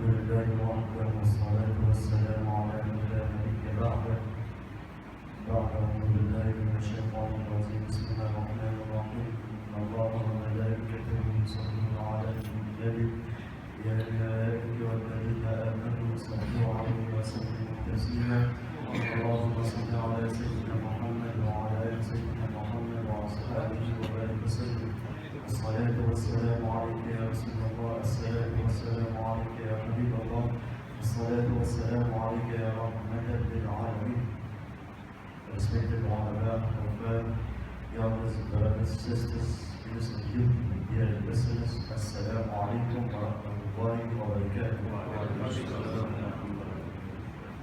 لله وحده والصلاة والسلام على من لا نبي بعده. أعوذ بالله من الشيطان الرجيم. بسم الله الرحمن الرحيم. إن الله وملائكته يصلون على النبي يا أيها الذين آمنوا صلوا عليه وسلموا تسليما. اللهم صل على سيدنا محمد وعلى آل سيدنا محمد وأصحابه وبارك وسلم. الصلاة والسلام عليك يا رسول الله. الصلاة والسلام عليك يا حبيب الله. الصلاة والسلام عليك يا رحمة للعالمين. Respected ulama, young brothers and sisters, innocent youth, dear listeners, Assalamu alaikum wa rahmatullahi wa barakatuh.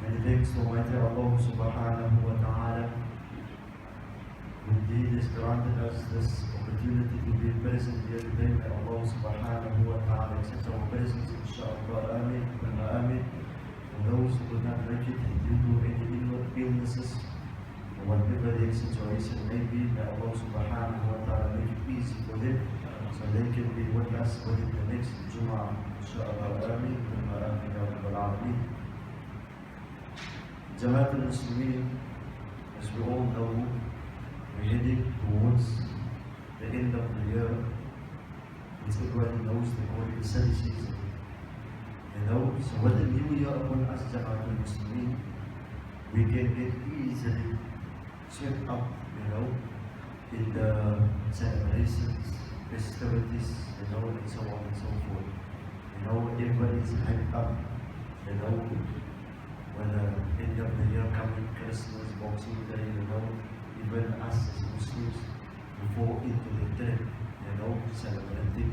Many thanks to Almighty Allah subhanahu wa ta'ala, who indeed has granted us this opportunity to be present here today. May Allah subhanahu wa ta'ala accept our presence, inshaAllah, ameen, ameen. For those who could not make it due to any illnesses, whatever their situation may be, may Allah subhanahu wa ta'ala make it easy for them so they can be with us within the next Jumu'Ah. Insha'Allah, ameen, ameen, ya Rabbal Alameen. Jamaat al-Muslimin, as we all know, we're heading towards the end of the year. As everybody knows, they call it the sunny season. So with the new year upon us, Jamaat al-Muslimin, we can get easily swept up, in the celebrations, festivities, and so on and so forth. Everybody's hyped up, when the end of the year coming, Christmas, Boxing Day, even us as Muslims, before into the trip, celebrating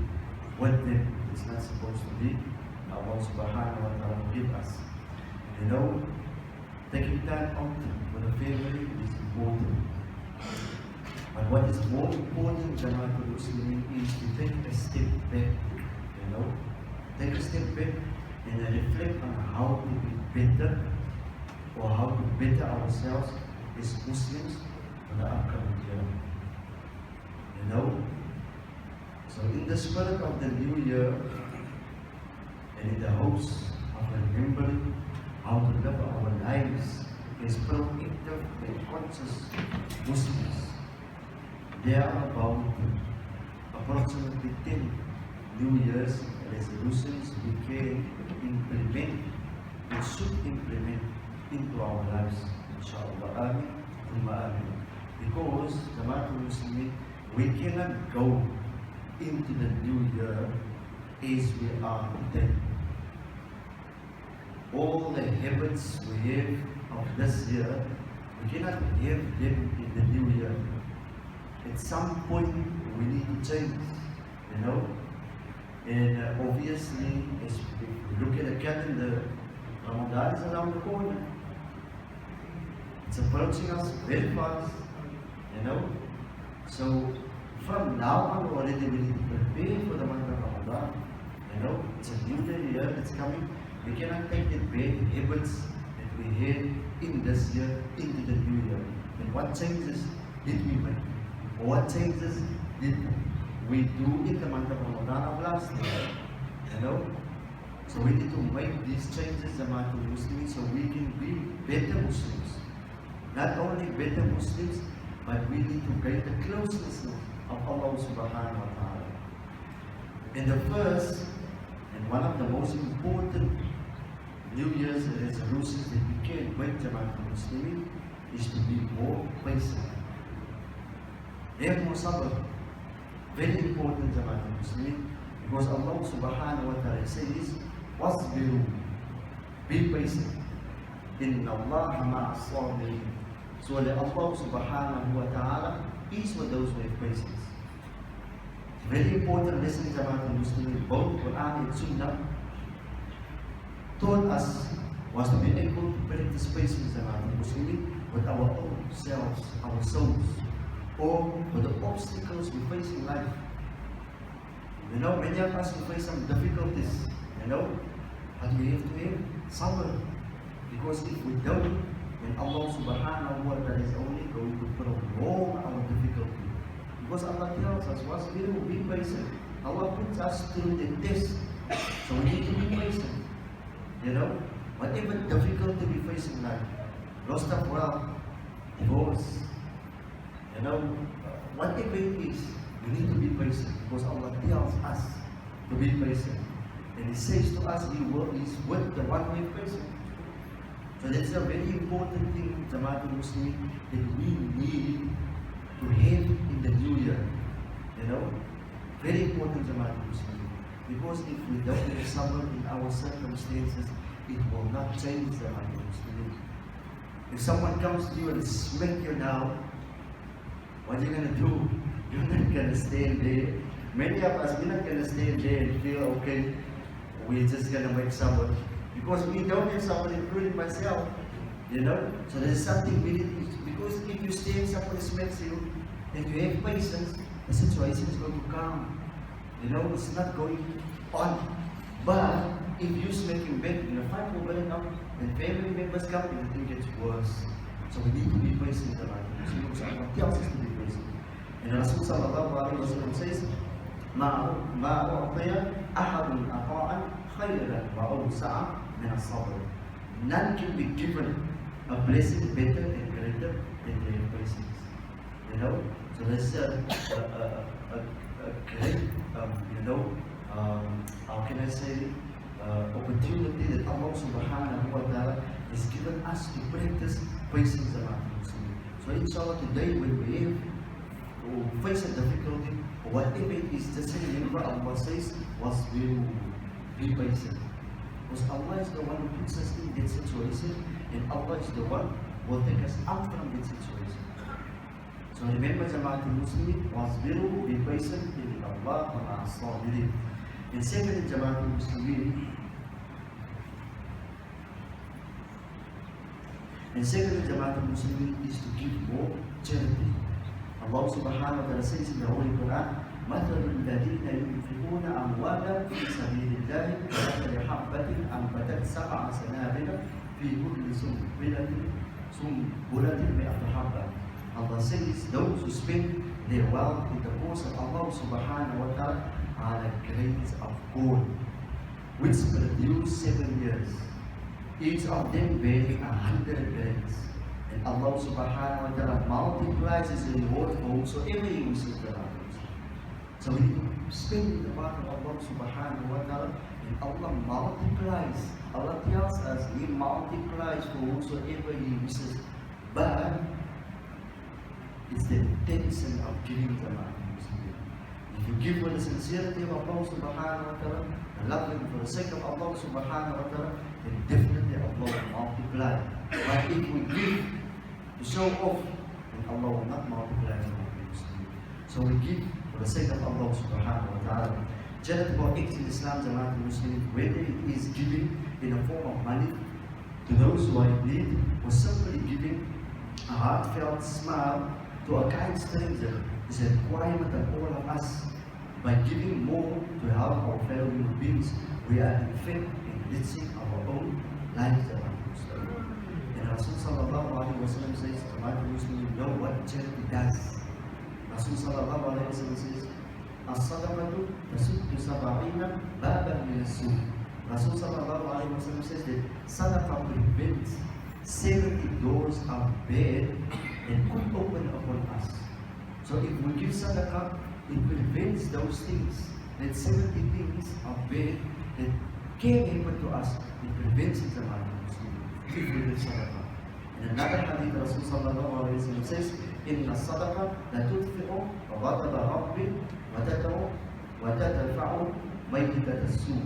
what them it's not supposed to be. Allah subhanahu wa ta'ala give us. Taking time out with the family is important. But what is more important, Jamaat al-Muslimin, is to take a step back, take a step back and reflect on how to be better or how to better ourselves as Muslims for the upcoming year. So in the spirit of the new year and in the hopes of remembering how to live our lives as proactive and conscious Muslims, there are about approximately 10 New Year's resolutions we can implement and should implement into our lives, inshallah. Ameen, ameen. Because Jamaat al-Muslimin, we cannot go into the new year as we are today. All the habits we have of this year, we cannot have them in the new year. At some point, we need to change, And obviously, as we look at the calendar, Ramadan is around the corner. It's approaching us very fast, So from now on already, we need to prepare for the month of Ramadan. It's a new year that's coming. We cannot take the bad habits that we had in this year into the new year. And what changes did we make? Or what changes did we do in the month of Ramadan of last year? So we need to make these changes, Jamaat al-Muslimin, so we can be better Muslims. Not only better Muslims, but we need to gain the closeness of Allah subhanahu wa ta'ala. And the first and one of the most important New Year's resolutions that we can make, Jamaat al-Muslimin, is to be more patient. Have more sabr. Very important, Jamaat al-Muslimin, because Allah subhanahu wa ta'ala says, "Wasbiru." Be patient. Inna Allaha ma'as sabirin. So Allah subhanahu wa ta'ala is for those who have patience. Very important lesson, Jamaat al-Muslimin, both Quran and Sunnah taught us was to be able to practice patience, Jamaat al-Muslimin, with our own selves, our souls, or with the obstacles we face in life. Many of us will face some difficulties, but we have to have sabr, because if we don't, then Allah subhanahu wa ta'ala is only going to prolong our difficulty. Because Allah tells us, be patient. Allah puts us through the test, so we need to be patient. You know, whatever difficulty we face in life, loss of wealth, divorce, you know, whatever it is, we need to be patient because Allah tells us to be patient. And He says to us, He is with the one who is patient. So that's a very important thing, Jamaatul Muslimin, that we need to have in the new year. You know, very important, Jamaatul Muslimin. Because if we don't have someone in our circumstances, it will not change, Jamaatul Muslimin. If someone comes to you and smack you now, what are you going to do? You're not going to stand there. Many of us, we're not going to stand there and feel okay. We're just going to make someone. Because we don't have someone, including myself. You know? So there's something we need. Because if you stand, someone smacks you, and you have patience, the situation is going to calm. You know, it's not going on. But if you smack him back, the fight will burn up, and family members come, everything gets worse. So we need to be patient about it. So Allah tells us to be patient. And Rasul sallallahu alayhi wa sallam says, مَا أُعْطِيَ أَحَدٌ أَطَاعًا خَيْرًا وَأَوْسَعًا مِنَ الصَّبْرِ. None can be given a blessing better and greater than their patience. You know? So there's a great, how can I say, opportunity that Allah subhanahu wa ta'ala has given us to practice patience among Muslims. So inshallah today when we have face a difficulty, whatever it is, just remember Allah says, will be patient. Because Allah is the one who puts us in that situation, and Allah is the one who will take us out from that situation. So remember, Jamaatul Muslimin, wasbiru, be patient, in Allah wa as-sabirin. And second, Jamaatul Muslimin, is to give more charity. Allah subhanahu wa ta'ala says in the Holy Quran, مَثَلُ الَّذِينَ يُنْفِقُونَ أَمْوَالًا فِي سَبِيلِ اللَّهِ كَمَثَلِ حَبَّةٍ أَنبَتَتْ سَبْعَ سَنَابِلَ فِي كُلِّ سُنبُلَةٍ مِئَةُ حَبَّةٍ. Allah says those who spend their wealth in the cause of Allah subhanahu wa ta'ala are like grains of gold, which produce 7 years, each of them bearing 100 grains. And Allah subhanahu wa ta'ala multiplies His reward for whosoever He wishes to love. So we need to spend in the path of Allah subhanahu wa ta'ala, and Allah multiplies. Allah tells us He multiplies for whosoever He wishes. But it's the intention of giving the money. If you give with the sincerity of Allah subhanahu wa ta'ala, and love Him for the sake of Allah subhanahu wa ta'ala, then definitely Allah will multiply. But if we give to show off, then Allah will not multiply the money. So we give for the sake of Allah subhanahu wa ta'ala. Charitable acts in Islam, Jamaatul Muslimin, whether it is giving in a form of money to those who are in need, or simply giving a heartfelt smile to a kind stranger, is a requirement of all of us. By giving more to help our fellow human beings, we are in fact enriching our own lives. And Rasul sallallahu alayhi wa sallam says, Jamaatul Muslimin, you know what charity does. Rasul sallallahu alayhi wa sallam says, as-sadaqatu tasuddu sab'ina baban min as-su'. Rasul sallallahu alayhi wa sallam says that sadaqah prevents 70 doors of bad and could open upon us. So if we give sadaqah, it prevents those things, that 70 things of bad that can happen to us. It prevents it, if we give sadaqah. In another hadith, Rasul sallallahu alayhi wa sallam says, إِنَّ الصَّدَقَةَ لَتُدْفِعُ غَضَبَ رَبِّ وَتَدْفَعُ مَيْتَةَ السُّوءِ.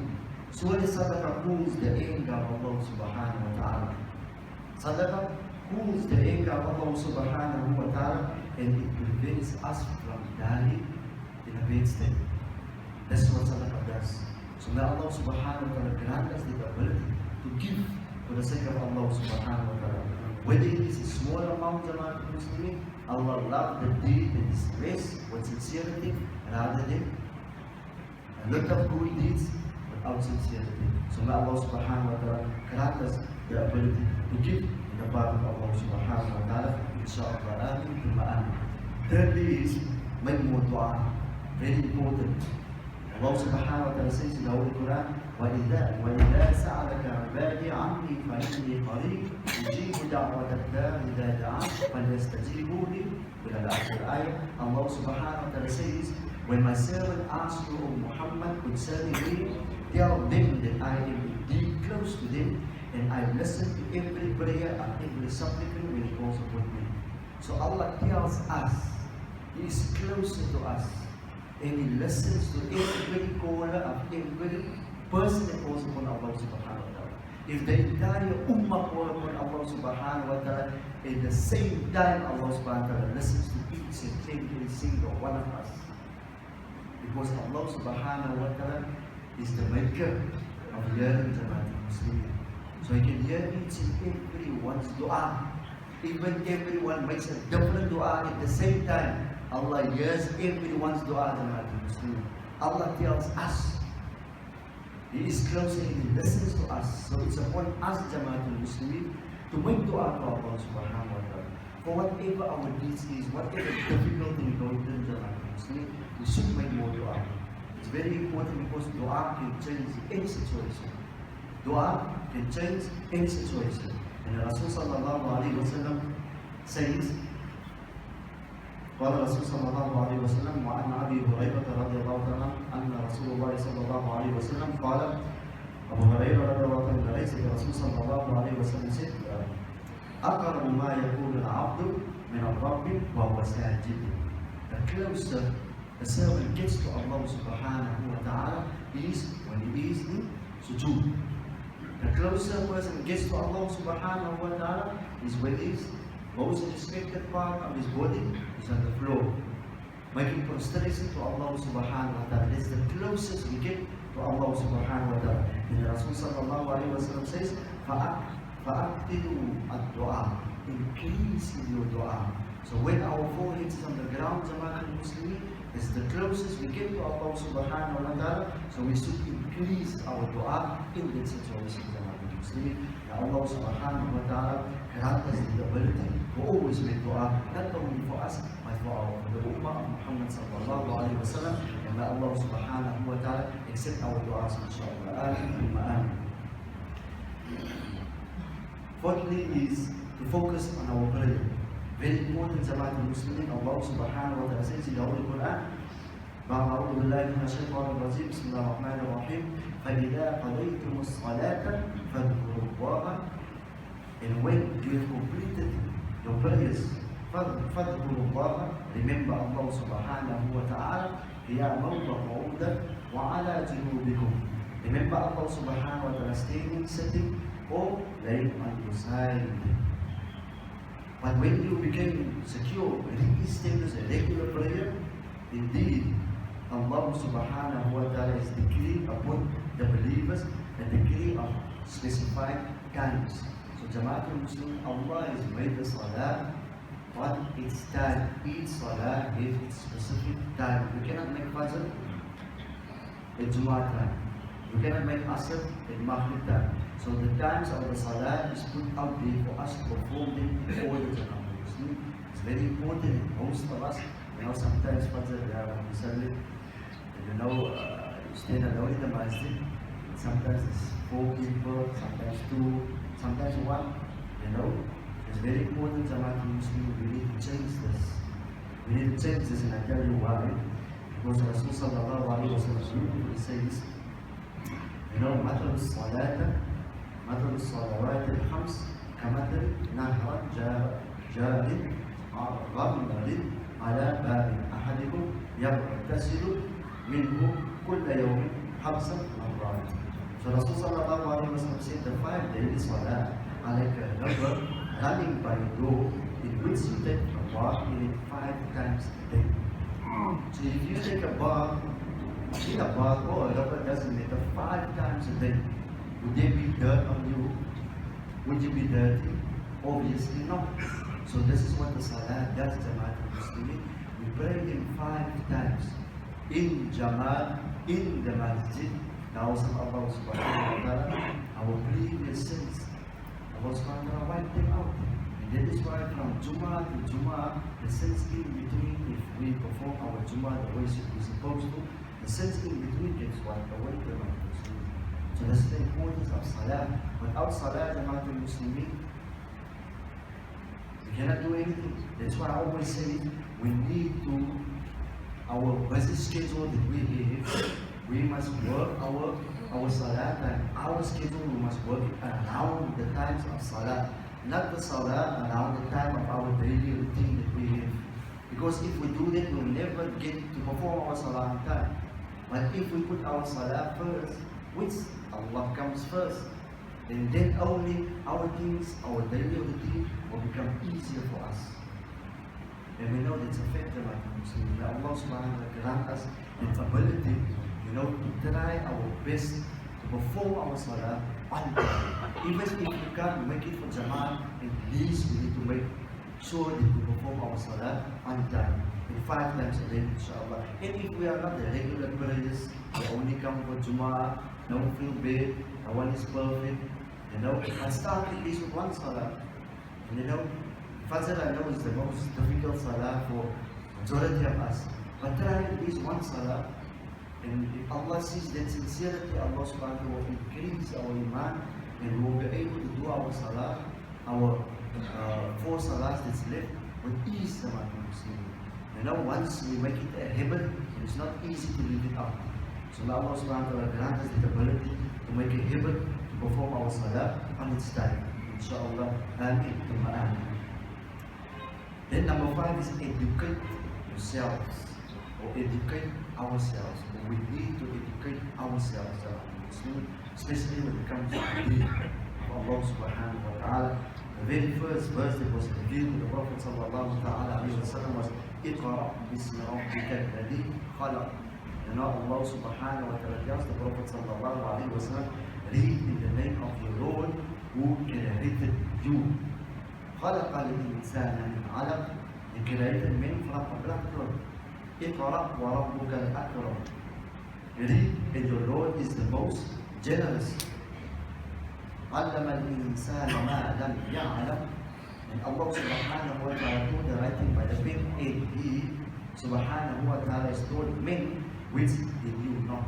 Surely sadaqah cools the anger of Allah subhanahu wa ta'ala. Sadaqah cools the anger of Allah subhanahu wa ta'ala, and it prevents us from dying in a bad state. That's what sadaqah does. So may Allah subhanahu wa ta'ala grant us the ability to give for the sake of Allah subhanahu wa ta'ala. Whether it is a small amount, Jamaatul Muslimin, Allah loves the deed that is raised with sincerity rather than a lot of good deeds without sincerity. So may Allah subhanahu wa ta'ala grant us the ability to give in the path of Allah subhanahu wa ta'ala. Inshallah, amin. Thirdly is make more dua. Very important. Allah subhanahu wa ta'ala says in the Holy Quran, وَإِذَا سَأَلَكَ عِبَادِي عَنِّي فَإِنِّي قَرِيبٌ أُجِيبُ دَعْوَةَ الدَّاعِ إِذَا دَعَانِ فَلْيَسْتَجِيبُوا لِي. Ila al-akhir ayah, Allah subhanahu wa ta'ala says, when my servant asks you, O Muhammad, concerning me, tell them that I am indeed close to them, and I listen to every prayer and every supplicant when it calls upon me. So Allah tells us, He is closer to us, and He listens to every caller of every person that calls upon Allah subhanahu wa ta'ala. If the entire ummah call upon Allah subhanahu wa ta'ala, at the same time Allah subhanahu wa ta'ala listens to each and every single one of us. Because Allah subhanahu wa ta'ala is the maker of hearing Jama'at al-Muslimin. So He can hear each and everyone's dua. Even everyone makes a different dua at the same time. Allah hears everyone's dua, Jama'at al-Muslimin. Allah tells us He is close and He listens to us. So it's upon us, Jama'at al-Muslimin, to make dua to Allah subhanahu wa ta'ala. For whatever our needs is, whatever difficulty we go through, Jama'at al-Muslimin, we should make more dua. It's very important because dua can change any situation. Dua can change any situation. And Rasul sallallahu alayhi wa sallam says, قال رسول صلى الله عليه وسلم وعن أبي هريرة رضي الله عنه أن رسول الله صلى الله عليه وسلم قال أبو هريرة رضي الله عنه ليس الرسول صلى الله عليه وسلم said أقرب ما يكون العبد من الرب وهو ساجد. The closer the servant gets to Allah subhanahu wa ta'ala is when he is in sujood. The closer a person gets to Allah subhanahu wa ta'ala is when he is most respected part of his body is on the floor, making prostration to Allah subhanahu wa ta'ala. That's the closest we get to Allah subhanahu wa ta'ala. And Rasul sallallahu alayhi wa sallam says, فَأَقْتِلُوا الدُّعَى. Increase in your dua. So when our forehead is on the ground, Jama'at al-Muslimin, it's the closest we get to Allah subhanahu wa ta'ala. So we should increase our dua in that situation, Jama'at al-Muslimin. Allah subhanahu wa ta'ala grant us the ability to always make dua, not only for us, but for the ummah of Muhammad sallallahu alayhi wa sallam. And may Allah subhanahu wa ta'ala accept our du'as, inshaAllah. Amin. Fourthly is to focus on our prayer. Very important, Jama'at al-Muslimin. Allah subhanahu wa ta'ala says in the Holy Quran, أعوذ بالله من الشيطان الرجيم بسم الله الرحمن الرحيم فإذا قضيتم الصلاة فاذكروا الله. And when you have completed your prayers, فاذكروا الله, remember Allah subhanahu wa ta'ala, قياما وقعودا وعلى جنوبكم. Remember Allah subhanahu wa ta'ala standing, sitting, or laying on your side. But when you became secure and established a regular prayer, indeed Allah subhanahu wa ta'ala is decreed upon the believers a decree of specified times. So Jama'at al-Muslimin, Allah has made the salah on its time. Each salah has its specific time. You cannot make Fajr at Jumu'ah time. You cannot make Asr at Maghrib time. So the times of the salah is put out there for us to perform them in order to come to Muslim. It's very important. Most of us, sometimes Fajr, we celebrate, you stand alone in the masjid. Sometimes it's 4 people, sometimes 2, sometimes 1. It's very important, Jama'at al-Muslimin. We need to change this. We need to change this, and I tell you why. Because Rasul sallallahu alayhi wa sallam says, مثل الصلوات الخمس كمثل نهر جار غمر على باب أحدكم يغتسل منه كل يوم 5 مرات. So Rasul sallallahu alayhi wa sallam said the 5 daily salah are like a river running by a door in which you take a bath in it 5 times a day. So if you take a bath in a bath or a river doesn't matter 5 times a day, would there be dirt on you? Would you be dirty? Obviously not. So this is what the salah does, Jama'at al-Muslimin. We pray in 5 times in Jama'at, in the masjid. Now Allah subhanahu wa ta'ala, our previous sins, Allah subhanahu wa ta'ala wipe them out. And that is why from Jumu'ah to Jumu'ah, the sins in between, if we perform our Jumu'ah the way we're supposed to, The sins in between gets wiped away, Jama'at al-Muslimin. So that's the importance of Salah. Without Salah, Jama'at al-Muslimin, we cannot do anything. That's why I always say we need to, our busy schedule that we have, we must work our Salah time. Our schedule, we must work it around the times of Salah. Not the Salah around the time of our daily routine that we have. Because if we do that, we'll never get to perform our Salah on time. But if we put our Salah first, which Allah comes first, then only our things, our daily routine will become easier for us. And we know that's a factor like Muslim. That Allah subhanahu wa ta'ala grant us the ability, to try our best to perform our Salah on time. Even if we can't make it for Jama'at, at least we need to make sure that we perform our Salah on time. And 5 times a day, inshallah. And if we are not the regular prayers, we only come for Jumu'Ah, don't feel bad, no one is perfect, but start at least with one Salah. And Fajr I know is the most difficult Salah for majority of us. But try at least one Salah. And if Allah sees that sincerity, Allah subhanahu wa ta'ala will increase our iman and we will be able to do our Salah, our 4 Salahs that's left with ease, once we make it a habit, it's not easy to leave it out. So Allah subhanahu wa ta'ala grant us the ability to make a habit to perform our Salah on its time. Inshallah, Ameen. Then number 5 is educate yourselves, or educate ourselves. We need to educate ourselves, especially when it comes to the deen of Allah subhanahu wa ta'ala. The very first verse that was revealed to the Prophet sallallahu ta'ala alayhi wa sallam was Iqra bismi rabbika alladhi khalaq. Allah subhanahu wa ta'ala tells the Prophet sallallahu alayhi wa sallam, read in the name of your Lord who created you. خلق الإنسان من علق. He created men from a black cloth. اقرأ وربك الأكرم. Read, and your Lord is the most generous. علم الإنسان ما لم يعلم. And Allah subhanahu wa ta'ala told the writing by the pen, and He subhanahu wa ta'ala has told men which they knew not.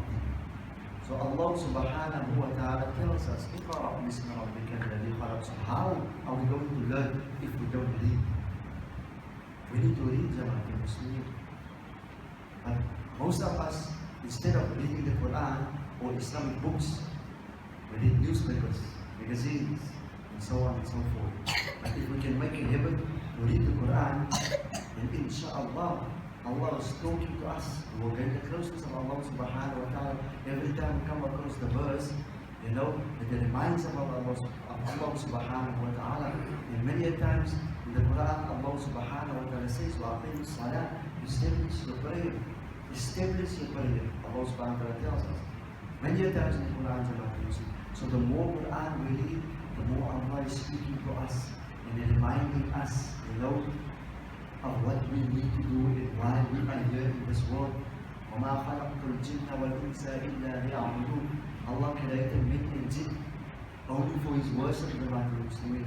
So Allah subhanahu wa ta'ala tells us, اقرأ بسم ربك الذي خلق. So how are we going to learn if we don't read? We need to read, Jama'at al-Muslimin. But most of us, instead of reading the Quran or Islamic books, we read newspapers, magazines, and so on and so forth. But if we can make a habit to read the Quran, then inshallah, Allah is talking to us. We will gain the closeness of Allah subhanahu wa ta'ala. Every time we come across the verse, that it reminds us of Allah subhanahu wa ta'ala. And many times in the Quran, Allah subhanahu wa ta'ala says, وَأَقِيمُوا الصَّلَاةَ, establish your prayer. Establish your prayer. Allah subhanahu wa ta'ala tells us. Many times in the Quran, so the more Quran we read, the more Allah is speaking to us and reminding us, of what we need to do and why we are here in this world. وَمَا خَلَقْتُ الْجِنَّ وَالْإِنسَ إِلَّا لِيَعْبُدُونَ. Allah created men and jinn only for His worship, the Muslimin.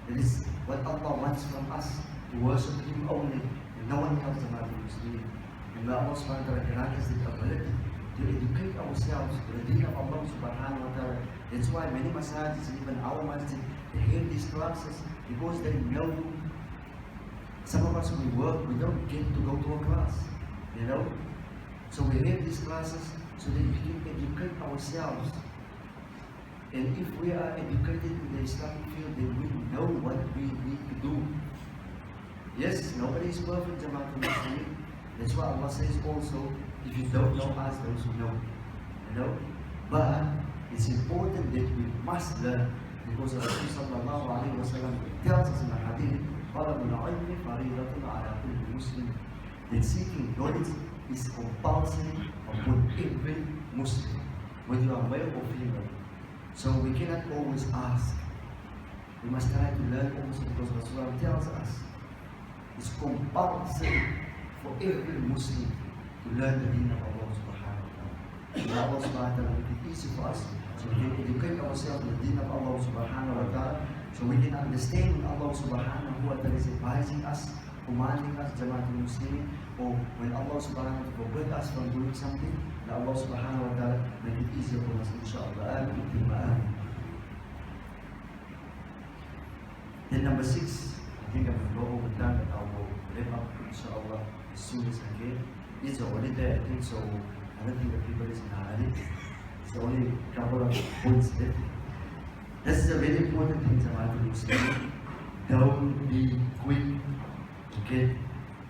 That is what Allah wants from us, to worship Him only, and no one else, the Muslimin. And Allah subhanahu wa ta'ala grant us the ability to educate ourselves to the deen of Allah subhanahu wa ta'ala. That's why many masajids, even our masjid, they have these classes because they know. Some of us, we work, we don't get to go to a class, So we have these classes so that we can educate ourselves. And if we are educated in the Islamic field, then we know what we need to do. Yes, nobody is perfect, Jama'at al-Muslimin. That's why Allah says also, if you don't know, ask those who know. But it's important that we must learn, because Rasul sallallahu alayhi wa sallam tells us in the hadith, that seeking knowledge is compulsory upon every Muslim, whether you are male or female. So we cannot always ask. We must try to learn also, because Rasulullah tells us it's compulsory for every Muslim to learn the deen of Allah subhanahu wa ta'ala. And Allah subhanahu wa ta'ala make it easy for us, so we can educate ourselves in the deen of Allah subhanahu wa ta'ala, so we can understand when Allah subhanahu wa ta'ala is advising us commanding us, Jamaatul Muslimin, or when Allah subhanahu wa ta'ala forbid us from doing something, that Allah subhanahu wa ta'ala make it easier for us, inshallah. Amin. Then number 6, I think I'm going to go over time, but I will wrap up, inshallah, as soon as I can. It's already there, I think, so I don't think that people is in a hurry. It's only a couple of points left. This is a very important thing, Jamaatul Muslimin. Don't be quick to get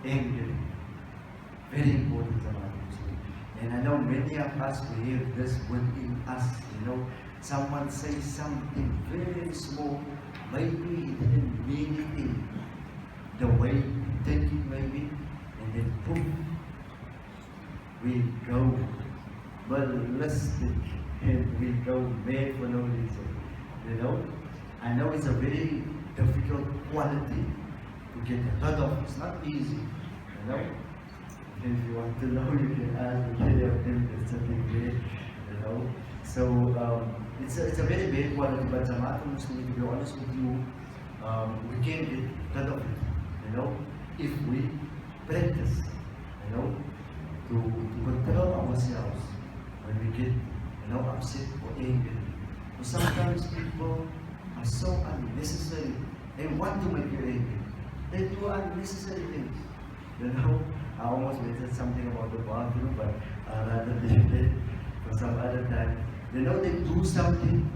angry. Very important, Jamaatul Muslimin. And I know many of us, we have this within us, someone says something very small, maybe he didn't mean it in the way you think it maybe, and then boom, we go ballistic and we go mad for no reason. I know it's a very difficult quality to get rid of. It's not easy, If you want to know, you can ask the video of him. It's something great, So it's a very bad quality, but Jamaatul Muslimin, to be honest with you, we can get rid of it, if we practice, to control ourselves when we get, upset or angry. But sometimes people are so unnecessary. They want to make you angry. They do unnecessary things. I almost mentioned something about the bathroom, but I'll rather leave it for some other time. They do something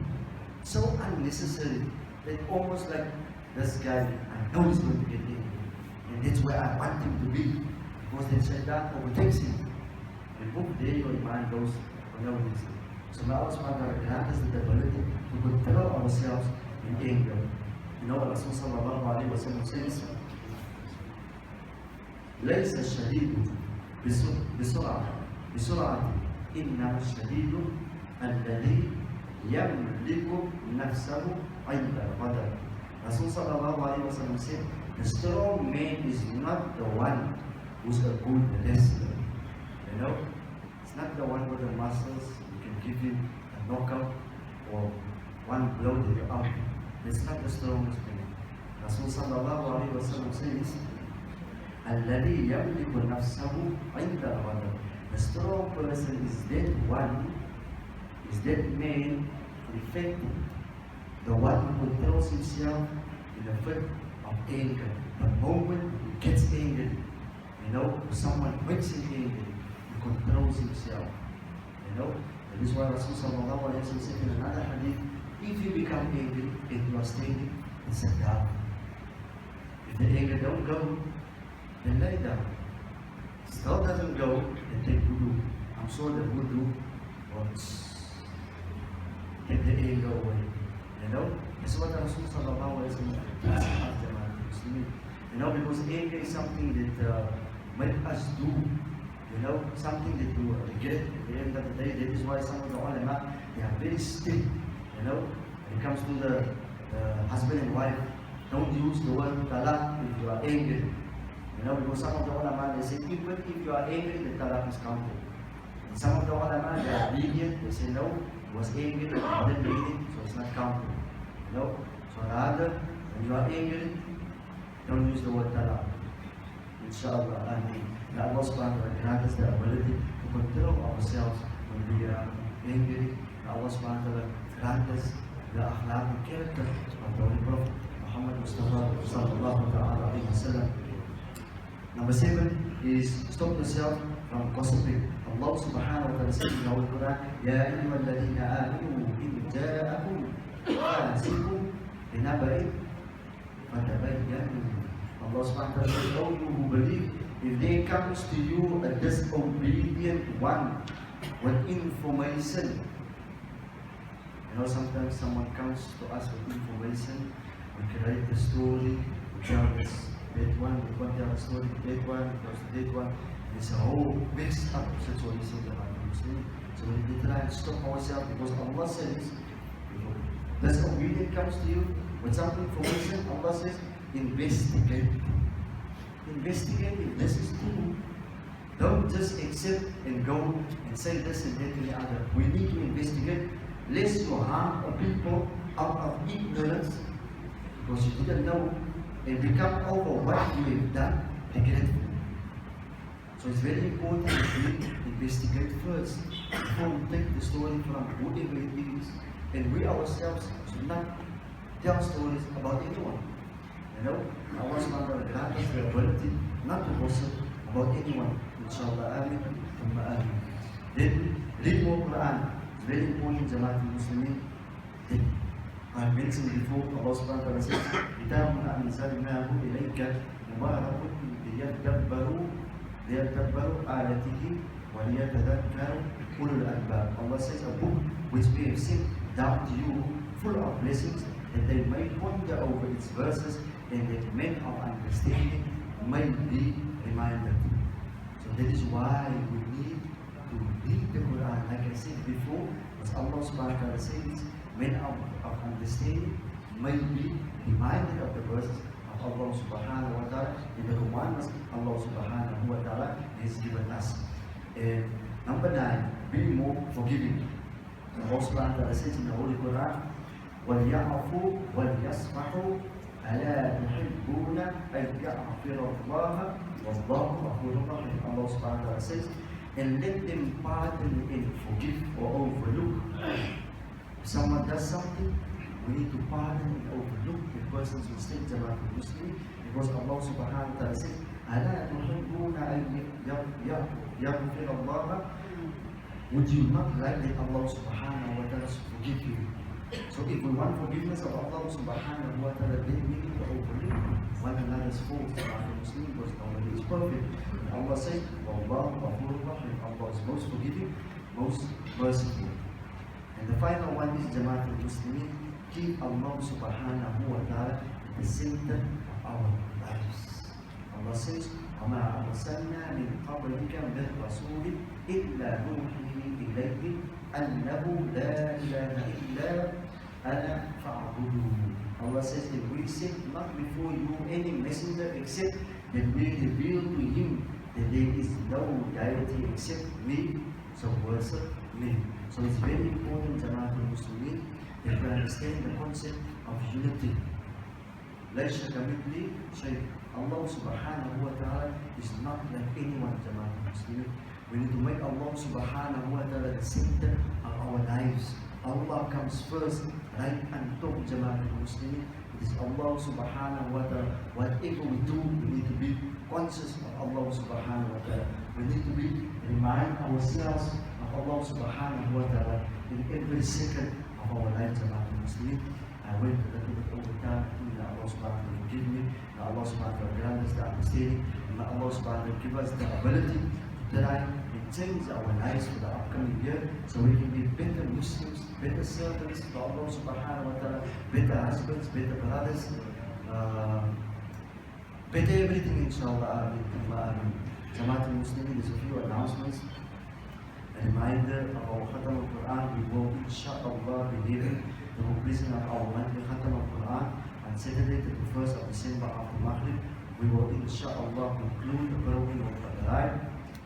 so unnecessary that almost like this guy, I know he's going to get angry. And that's where I want him to be. Because then Shaitan overtakes him. And boom, there your mind goes for no reason. So now Allah subhanahu wa ta'ala grant us the ability to control ourselves in anger. Rasul sallallahu alayhi wa sallam says, ليس الشديد بسرعة إنما الشديد الذي يملك نفسه عند الغضب. Rasul sallallahu alayhi wa sallam said, the strong man is not the one who's a good wrestler. It's not the one with the muscles. You can give him a knockout or one blow that you're out. It's not the strongest man. Rasul sallallahu alayhi wa sallam says, الذي يملك نفسه عند الغضب. The strong person is that one, is that man, effective, the one who controls himself in a fit of anger. The moment he gets angry, someone makes him angry, he controls himself. That is why Rasul sallallahu alayhi wa sallam said in another hadith, if you become angry and you are standing, then sit down. If the anger don't go, then lay down. Still doesn't go, then take wudu. I'm sure the wudu will take the anger away. That's what Rasul sallallahu alayhi wa sallam teaches us. Because anger is something that make us do, something that we regret at the end of the day. That is why some of the ulama, they are very strict, when it comes to the husband and wife. Don't use the word talaq if you are angry. Because some of the ulama, they say, even if you are angry, the talaq is counted. And some of the ulama, they are lenient, they say, no, he was angry, he didn't mean it, so it's not counted. So rather, when you are angry, don't use the word talaq. Inshallah, Ameen. That Allah subhanahu wa ta'ala grant us the ability to control ourselves when we are angry. Allah subhanahu wa ta'ala grant us the akhlaq and character of the Holy Prophet Muhammad Mustafa sallallahu alayhi wa sallam. Number 7 is stop yourself from gossiping. Allah subhanahu wa ta'ala says in the Holy Quran, Ya ayyuha alladhina amanu in ja'akum fasiqun binaba'in fatabayyanu. Allah subhanahu wa ta'ala says, all you who believe, if there comes to you a disobedient one with information. Sometimes someone comes to us with information, we create a story, we tell this that one, we can't tell a story to that one, because to that one, it's a whole mixed up situation that I'm Muslim. So we try and stop ourselves, because Allah says, if disobedient comes to you with some information, Allah says, investigate. Investigate if this is true. Don't just accept and go and say this and that and the other. We need to investigate, lest you harm a people out of ignorance, because you didn't know and become over what you have done. be grateful. So it's very important that we investigate first before we take the story from whoever it is. And we ourselves should not tell stories about anyone. You know, Allah subhanahu wa ta'ala grant us the ability not to gossip about anyone. Inshallah, amin, thumma amin. Then read more Quran. It's very important, Jamaat al-Muslimin. I mentioned before, Allah subhanahu wa ta'ala says, كِتَابٌ أَنزَلْنَاهُ إِلَيْكَ مُبَارَكٌ لِيَدَّبَّرُوا آيَاتِهِ وَلِيَتَذَكَّرَ أُولُو الْأَلْبَابِ. Allah says, a book which we have sent down to you, full of blessings, that they may ponder over its verses, and that men of understanding may be reminded. So that is why we need to read the Quran. Like I said before, as Allah subhanahu wa ta'ala says, men of understanding may be reminded of the verses of Allah subhanahu wa ta'ala in the commandments Allah subhanahu wa ta'ala has given us. And number 9, be more forgiving. Allah subhanahu wa ta'ala says in the Holy Quran, وَلْيَعْفُوا وَلْيَصْفَحُوا أَلَا تُحِبُّونَ أَنْ يَغْفِرَ اللَّهُ وَاللَّهُ غَفُورٌ رَحِيمٌ. Allah subhanahu wa ta'ala says, and let them pardon and forgive or overlook. If someone does something, we need to pardon and overlook the person's mistake, Jamaat al-Muslimin, because Allah subhanahu wa ta'ala says, أَلَا تُحِبُّونَ أَنْ يَغْفِرَ اللَّهُ. Would you not like that Allah subhanahu wa ta'ala forgive you? So if we want forgiveness of Allah subhanahu wa ta'ala, then we need to overlook one another's faults, Jamaat al-Muslimin, because nobody is perfect. And Allah says, وَاللَّهُ غَفُورٌ رَحِيمٌ. Allah is most forgiving, most merciful. And the final one is, Jamaat al-Muslimin, keep Allah subhanahu wa ta'ala at the center of our lives. Allah says, وَمَا أَرْسَلْنَا مِنْ قَبْلِكَ مِنْ رَسُولٍ إِلَّا نُوحِي إِلَيْهِ أَنَّهُ لَا إِلَهَ إِلَّا أَنَا فَاعْبُدُونِ. Allah says that we sent not before you any messenger except that we reveal to him that there is no deity except me, so worship me. So it's very important, Jamaat al-Muslimin, that we understand the concept of unity. لَيْسَ كَمِثْلِهِ شَيْءٌ. Allah subhanahu wa ta'ala is not like anyone, Jamaat al-Muslimin. We need to make Allah subhanahu wa ta'ala the center of our lives. Allah comes first, right on top, Jamaat al-Muslimin. It is Allah subhanahu wa ta'ala. Whatever we do, we need to be conscious of Allah subhanahu wa ta'ala. We need to remind ourselves of Allah subhanahu wa ta'ala in every second of our life, Jamaat al-Muslimin. I went a little bit over time. May Allah subhanahu wa ta'ala forgive me. May Allah subhanahu wa ta'ala grant us the understanding. May Allah subhanahu wa ta'ala give us the ability to try and change our lives for the upcoming year, so we can be better Muslims, better servants to Allah subhanahu wa ta'ala, better husbands, better brothers, better everything, inshallah. Jamaat al-Muslimin, there's a few announcements. A reminder of our Khatam al-Quran. We will inshallah be giving the completion of our monthly Khatam al-Quran on Saturday, the 1st of December after Maghrib. We will inshallah conclude the program of the ride.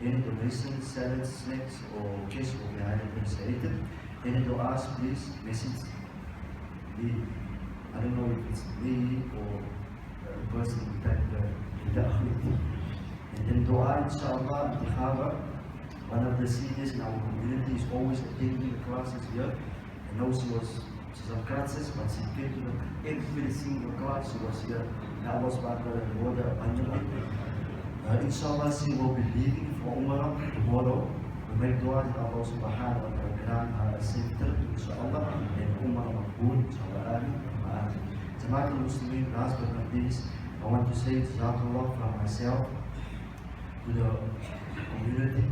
Any donations, salads, snacks, or cash will be highly appreciated. Any du'as, please message me. I don't know if it's me or the person who typed the and then du'a, inshallah, Intikhaba. One of the seniors in our community is always attending the classes here. I know she's on crutches, but she came to every single class. She was here. Now was back there in the water abundantly. Inshallah, she will be leaving for Umrah tomorrow. We make dua that Allah subhanahu wa ta'ala grant her a safe trip, inshallah, and Umrah Maqbool, inshallah, amin. Jamaat al-Muslimin, last but not least, I want to say Jazakallah from myself to the community,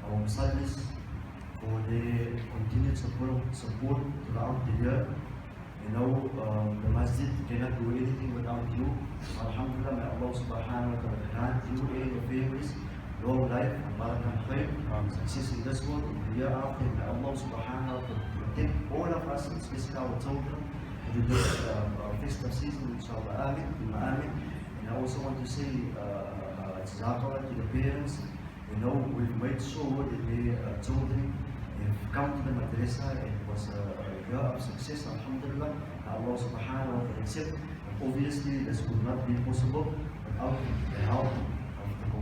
our Muslims, for their continued support throughout the year. You know, the masjid cannot do anything without you. Alhamdulillah, may Allah subhanahu wa ta'ala grant you and your families long life and barakah khair, success in this world and the year after. May Allah subhanahu wa ta'ala protect all of us, especially our children, in this festive season, inshallah, amin, amin. And I also want to say, Jazakallah to the parents. You know, we've made sure that their children have come to the madrasa, and it was a year of success, alhamdulillah. Allah subhanahu wa ta'ala accept. Obviously, this would not be possible without the help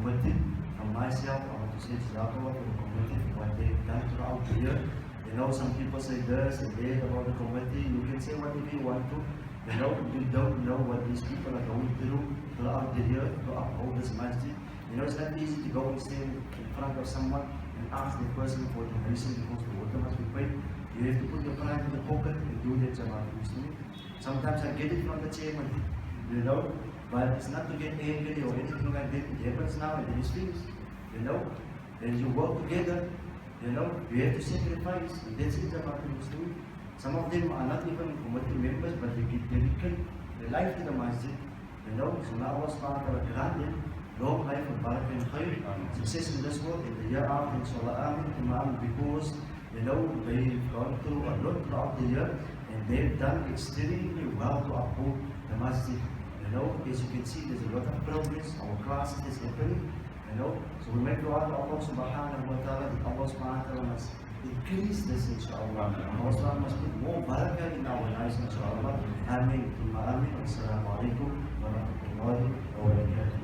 committee. From myself, I want to say Jazakallah to the committee for what they've done throughout the year. You know, some people say this and that about the committee. You can say whatever you want to. You know, you don't know what these people are going through throughout the year to uphold this masjid. You know, it's not easy to go and stand in front of someone and ask the person for donation because the water must be paid. You have to put your pride in the pocket and do that, Jamaat Muslim. Sometimes I get it from the chairman, you know, but it's not to get angry or anything like that. It happens now and it is finished, you know. Then you work together, you know, you have to sacrifice, and that's it, Jamaat Muslim. Some of them are not even committee members, but they dedicate their life to the masjid, you know. So now Allah subhanahu wa ta'ala grant them long life and barakah and khair, success in this world, in the year after, inshallah, amin, because, you know, they've gone through a lot throughout the year, and they've done extremely well to uphold the masjid. You know, as you can see, there's a lot of progress, our classes is happening, you know. So we make dua to Allah subhanahu wa ta'ala, that Allah subhanahu wa ta'ala must increase this, inshallah. Allah subhanahu must put more barakah in our lives, inshallah. Ameen. Assalamu alaikum wa rahmatullahi wa barakatuh.